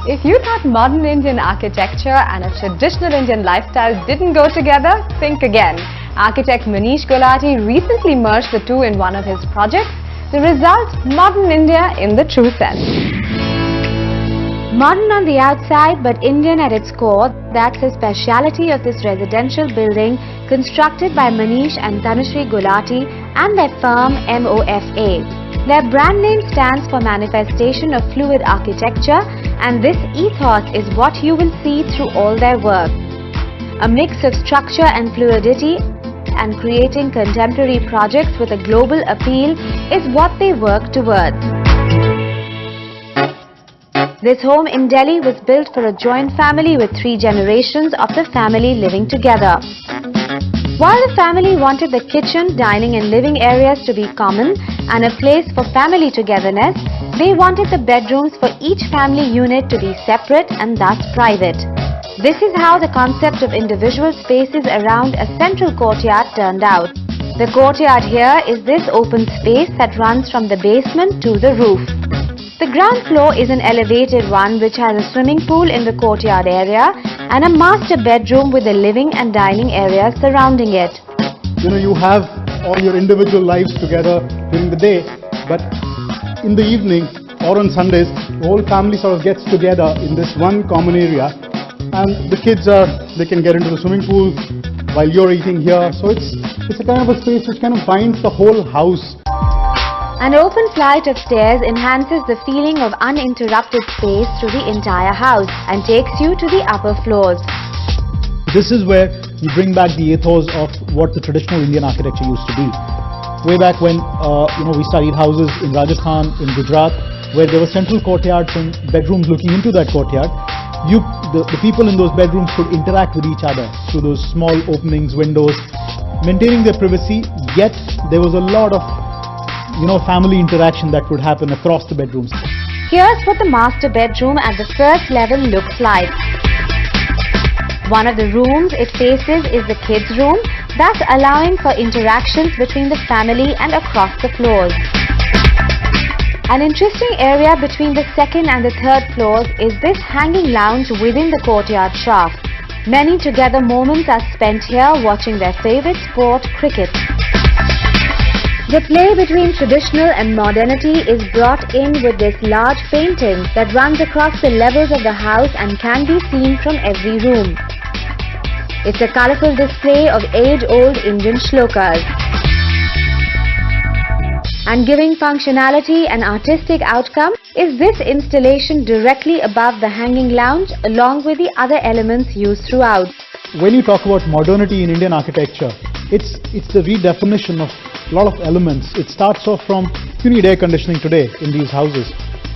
If you thought modern Indian architecture and a traditional Indian lifestyle didn't go together, think again. Architect Manish Gulati recently merged the two in one of his projects. The result, modern India in the true sense. Modern on the outside but Indian at its core, that's the speciality of this residential building constructed by Manish and Tanushree Gulati and their firm MOFA. Their brand name stands for Manifestation of Fluid Architecture, and this ethos is what you will see through all their work. A mix of structure and fluidity and creating contemporary projects with a global appeal is what they work towards. This home in Delhi was built for a joint family with 3 generations of the family living together. While the family wanted the kitchen, dining and living areas to be common and a place for family togetherness, they wanted the bedrooms for each family unit to be separate and thus private. This is how the concept of individual spaces around a central courtyard turned out. The courtyard here is this open space that runs from the basement to the roof. The ground floor is an elevated one which has a swimming pool in the courtyard area and a master bedroom with the living and dining areas surrounding it. You have all your individual lives together during the day, but in the evening or on Sundays, the whole family sort of gets together in this one common area, and the kids they can get into the swimming pool while you're eating here. So it's a kind of a space which kind of binds the whole house. An open flight of stairs enhances the feeling of uninterrupted space through the entire house and takes you to the upper floors. This is where you bring back the ethos of what the traditional Indian architecture used to be. Way back when we studied houses in Rajasthan, in Gujarat, where there were central courtyards and bedrooms looking into that courtyard. The people in those bedrooms could interact with each other through those small openings, windows, maintaining their privacy, yet there was a lot of family interaction that would happen across the bedrooms. Here's what the master bedroom at the first level looks like. One of the rooms it faces is the kids' room, thus allowing for interactions between the family and across the floors. An interesting area between the second and the third floors is this hanging lounge within the courtyard shaft. Many together moments are spent here watching their favorite sport, cricket. The play between traditional and modernity is brought in with this large painting that runs across the levels of the house and can be seen from every room. It's a colorful display of age-old Indian shlokas. And giving functionality and artistic outcome is this installation directly above the hanging lounge along with the other elements used throughout. When you talk about modernity in Indian architecture, it's the redefinition of a lot of elements. It starts off from, you need air conditioning today in these houses.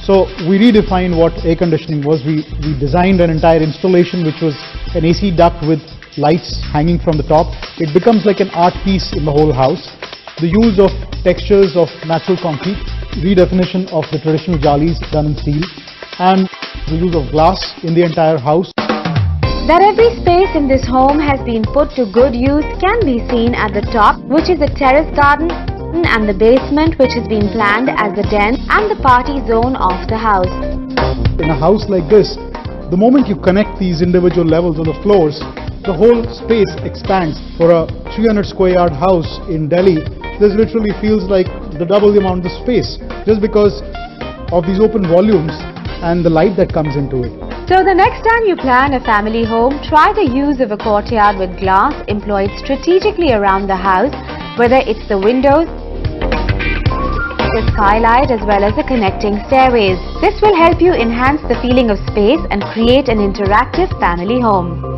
So we redefined what air conditioning was. We designed an entire installation which was an AC duct with lights hanging from the top. It becomes like an art piece in the whole house. The use of textures of natural concrete, redefinition of the traditional jalis done in steel, and the use of glass in the entire house. That every space in this home has been put to good use can be seen at the top, which is a terrace garden, and the basement, which has been planned as the den and the party zone of the house. In a house like this, the moment you connect these individual levels of the floors, the whole space expands. For a 300 square yard house in Delhi, this literally feels like the double the amount of space, just because of these open volumes and the light that comes into it. So the next time you plan a family home, try the use of a courtyard with glass employed strategically around the house, whether it's the windows, the skylight as well as the connecting stairways. This will help you enhance the feeling of space and create an interactive family home.